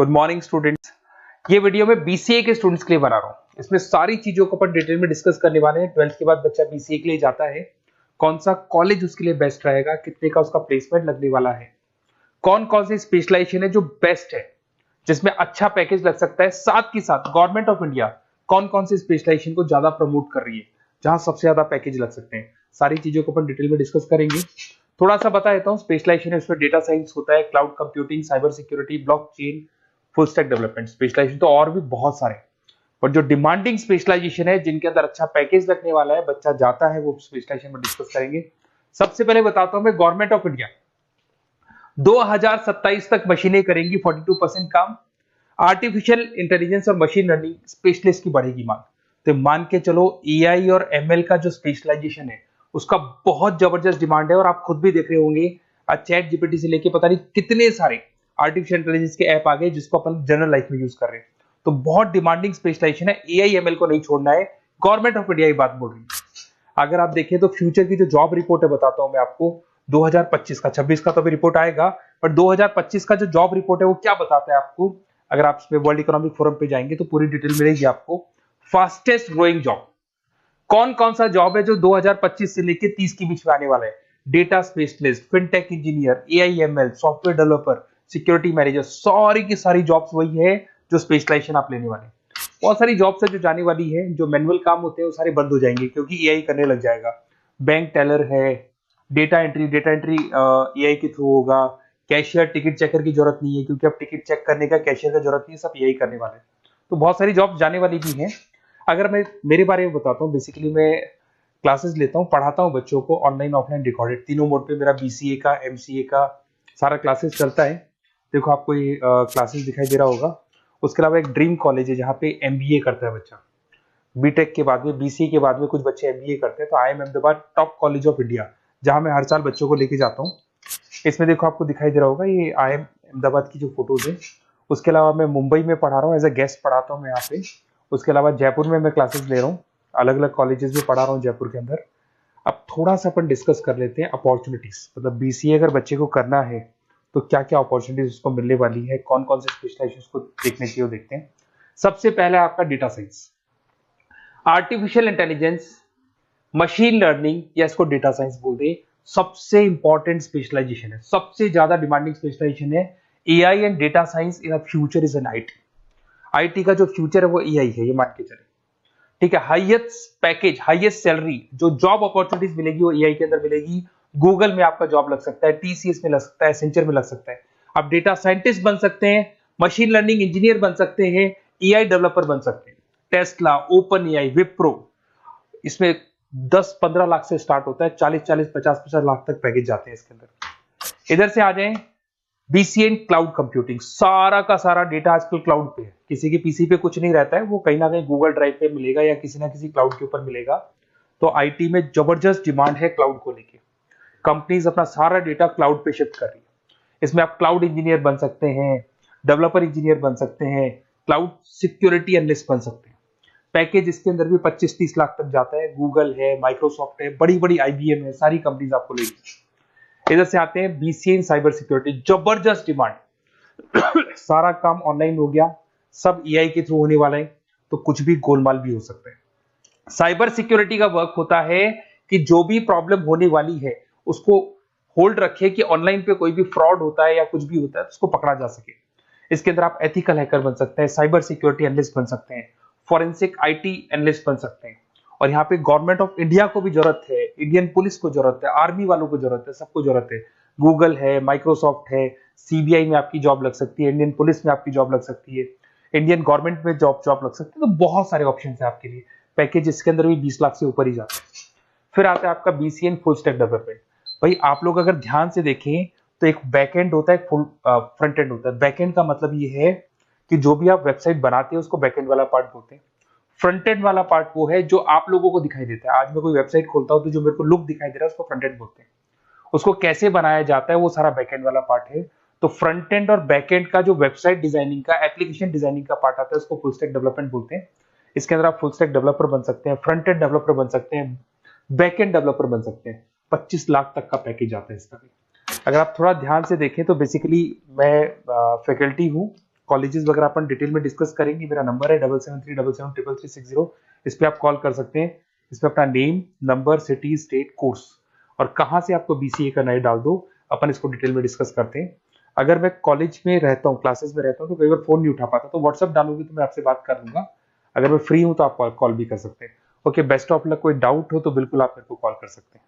Good morning students. ये video मैं BCA के स्टूडेंट्स के लिए बना रहा हूँ। इसमें सारी चीजों को अपन डिटेल में डिस्कस करने वाले हैं। 12th के बाद बच्चा बीसीए के लिए जाता है, कौन सा कॉलेज उसके लिए बेस्ट रहेगा, कितने का उसका प्लेसमेंट लगने वाला है, कौन कौन सी स्पेशलाइजेशन है जो बेस्ट है, जिसमें अच्छा पैकेज लग सकता है, साथ ही साथ गवर्नमेंट ऑफ इंडिया कौन कौन सी स्पेशलाइजेशन को ज्यादा प्रमोट कर रही है, जहां सबसे ज्यादा पैकेज लग सकते हैं। सारी चीजों को अपन डिटेल में डिस्कस करेंगे। थोड़ा सा बता देता हूँ, स्पेशलाइजेशन इसमें डेटा साइंस होता है, cloud computing, cyber security, blockchain, full stack development. Specialisation तो और भी बहुत सारे, पर जो डिमांडिंग स्पेशलाइजेशन है, जिनके अंदर अच्छा पैकेज लगने वाला है, बच्चा जाता है, वो स्पेशलाइजेशन में डिस्कस करेंगे। सबसे पहले बताता हूं मैं, गवर्नमेंट ऑफ इंडिया 2027 तक मशीनें करेंगी 42% काम। आर्टिफिशियल इंटेलिजेंस और मशीन लर्निंग स्पेशलिस्ट की बढ़ेगी मांग। तो मान के चलो एआई और एमएल का जो स्पेशलाइजेशन है उसका बहुत जबरदस्त डिमांड है। और आप खुद भी देख रहे होंगे, आज चैट जीपीटी से लेके पता नहीं कितने सारे आर्टिफिशियल इंटेलिजेंस के ऐप आ गए जिसको अपन जनरल लाइफ में यूज कर रहे हैं। तो बहुत डिमांडिंग स्पेशलाइजेशन है, एआई एमएल को नहीं छोड़ना है। गवर्नमेंट ऑफ इंडिया ये बात बोल रही है। अगर आप देखें तो फ्यूचर की जो जॉब रिपोर्ट है, बताता हूं मैं आपको 2025 का, 26 का तो अभी रिपोर्ट आएगा, पर 2025 का जो जॉब रिपोर्ट है वो क्या बताता है आपको। अगर आप वर्ल्ड इकोनॉमिक फोरम पे जाएंगे तो पूरी डिटेल मिलेगी आपको। फास्टेस्ट ग्रोइंग जॉब कौन कौन सा जॉब है जो 2025 से लेकर 30 के बीच में आने वाला है। Data specialist, fintech engineer, AIML, software developer, security manager, सारी की सारी जॉब्स वही है जो स्पेशलाइजेशन आप लेने वाले हैं। बहुत सारी जॉब्स है जो जाने वाली है, जो मैनुअल काम होते हैं वो सारे बंद हो जाएंगे क्योंकि एआई करने लग जाएगा। बैंक टेलर है, डेटा एंट्री एआई के थ्रू होगा। कैशियर, टिकट चेकर की जरूरत नहीं है क्योंकि अब टिकट चेक करने का कैशियर का जरूरत नहीं है, सब एआई करने वाले हैं। तो बहुत सारी जॉब्स जाने वाली भी हैं। अगर मैं मेरे बारे में बताता हूँ, बेसिकली मैं क्लासेस लेता हूँ, पढ़ाता हूँ बच्चों को, ऑनलाइन ऑफलाइन रिकॉर्डेड, तीनों मोड पे मेरा बीसीए का, एमसीए का सारा क्लासेस चलता है। देखो आपको ये क्लासेस दिखाई दे रहा होगा। उसके अलावा एक ड्रीम कॉलेज है जहाँ पे एमबीए करता है बच्चा। बीटेक के बाद में, बीसीए के बाद में कुछ बच्चे एमबीए करते हैं। तो IIM Ahmedabad top college of India, जहाँ मैं हर साल बच्चों को लेके जाता हूँ। इसमें देखो आपको दिखाई दे रहा होगा ये IIM अहमदाबाद की जो फोटोज है। उसके अलावा मैं मुंबई में पढ़ा रहा हूँ, एज ए गेस्ट पढ़ाता हूँ मैं यहाँ पे। उसके अलावा जयपुर में मैं क्लासेस ले रहा हूँ, अलग अलग कॉलेजेस में पढ़ा रहा हूँ जयपुर के अंदर। अब थोड़ा सा अपन डिस्कस कर लेते हैं अपॉर्चुनिटीज, मतलब बीसीए अगर बच्चे को करना है तो क्या क्या अपॉर्चुनिटीज उसको मिलने वाली है, कौन कौन से स्पेशलाइजेशन को देखने चाहिए वो देखते हैं। सबसे पहले आपका data science, artificial intelligence, machine learning, या इसको डेटा साइंस बोल दे, सबसे इंपॉर्टेंट स्पेशलाइजेशन है, सबसे ज्यादा डिमांडिंग स्पेशलाइजेशन है। AI and data science in future is an IT. IT का जो फ्यूचर है वो एआई है, ये मान के चले, ठीक है। हाईएस्ट पैकेज, हाईएस्ट सैलरी, जो जॉब अपॉर्चुनिटीज मिलेगी वो एआई के अंदर मिलेगी। गूगल में आपका जॉब लग सकता है, टीसीएस में लग सकता है, एसेंचर में लग सकता है। आप डेटा साइंटिस्ट बन सकते हैं, मशीन लर्निंग इंजीनियर बन सकते हैं, एआई डेवलपर बन सकते हैं। टेस्ला, ओपन एआई, विप्रो, इसमें 10-15 लाख से स्टार्ट होता है, 40-40, 50-50 लाख तक पैकेज जाते हैं इसके अंदर। इधर से आ जाएं, बीसीए इन क्लाउड कंप्यूटिंग, सारा का सारा डेटा आजकल क्लाउड पे है, किसी के पीसी पे कुछ नहीं रहता है, वो कहीं ना कहीं गूगल ड्राइव पे मिलेगा या किसी ना किसी क्लाउड के ऊपर मिलेगा। तो आईटी में जबरदस्त डिमांड है क्लाउड को लेके। कंपनीज अपना सारा डेटा क्लाउड पे शिफ्ट कर रही है। इसमें आप क्लाउड इंजीनियर बन सकते हैं, डेवलपर इंजीनियर बन सकते हैं, क्लाउड सिक्योरिटी एनालिस्ट बन सकते हैं। पैकेज इसके अंदर भी 25-30 लाख तक जाता है। गूगल है, माइक्रोसॉफ्ट है, बड़ी बड़ी आईबीएम है, सारी कंपनीज आपको लेगी। इधर से आते हैं बीसीए इन साइबर सिक्योरिटी, जबरदस्त डिमांड। सारा काम ऑनलाइन हो गया, सब एआई के थ्रू होने वाला है, तो कुछ भी गोलमाल भी हो सकता है। साइबर सिक्योरिटी का वर्क होता है कि जो भी प्रॉब्लम होने वाली है उसको होल्ड रखे कि ऑनलाइन पे कोई भी फ्रॉड होता है या कुछ भी होता है तो उसको पकड़ा जा सके। इसके अंदर आप एथिकल हैकर बन सकते हैं, साइबर सिक्योरिटी एनालिस्ट बन सकते हैं, फॉरेंसिक आईटी एनालिस्ट बन सकते हैं। और यहाँ पे गवर्नमेंट ऑफ इंडिया को भी जरूरत है, इंडियन पुलिस को जरूरत है, आर्मी वालों को जरूरत है, सबको जरूरत है। गूगल है, माइक्रोसॉफ्ट है, सीबीआई में आपकी जॉब लग सकती है, इंडियन पुलिस में आपकी जॉब लग सकती है, इंडियन गवर्नमेंट में जॉब लग सकती है। तो बहुत सारे ऑप्शन है आपके लिए। पैकेज इसके अंदर भी 20 लाख से ऊपर ही जाता है। फिर आता है आपका BCA in full stack development. भाई आप लोग अगर ध्यान से देखें तो एक बैकएंड होता है, एक फुल फ्रंट एंड होता है। बैकएंड का मतलब ये है कि जो भी आप वेबसाइट बनाते हैं उसको बैकएंड वाला पार्ट बोलते हैं। फ्रंट एंड वाला पार्ट वो है जो आप लोगों को दिखाई देता है। आज मैं कोई वेबसाइट खोलता हूं तो जो मेरे को लुक दिखाई दे रहा है उसको फ्रंट एंड बोलते हैं। उसको कैसे बनाया जाता है वो सारा बैकएंड वाला पार्ट है। तो फ्रंट एंड और बैकएंड का जो वेबसाइट डिजाइनिंग का, एप्लीकेशन डिजाइनिंग का पार्ट आता है उसको फुल स्टैक डेवलपमेंट बोलते हैं। इसके अंदर आप फुल स्टैक डेवलपर बन सकते हैं, फ्रंट एंड डेवलपर बन सकते हैं, बैकएंड डेवलपर बन सकते हैं। 25 लाख तक का पैकेज आता है इसका भी। अगर आप थोड़ा ध्यान से देखें तो बेसिकली मैं फैकल्टी हूँ कॉलेजेस वगैरह अपन डिटेल में डिस्कस करेंगे। मेरा नंबर है 7737733360, इस पे आप कॉल कर सकते हैं। इसमें अपना name, number, city, state, course और कहाँ से आपको बीसीए करना है डाल दो, अपन इसको डिटेल में डिस्कस करते हैं। अगर मैं कॉलेज में रहता हूँ, क्लासेस में रहता हूँ, तो कई बार फोन नहीं उठा पाता, तो व्हाट्सअप डालोगे तो मैं आपसे बात कर लूंगा। अगर मैं फ्री हूँ तो आप कॉल भी कर सकते हैं। Okay, best of luck. कोई डाउट हो तो बिल्कुल आप मेरे को कॉल कर सकते हैं।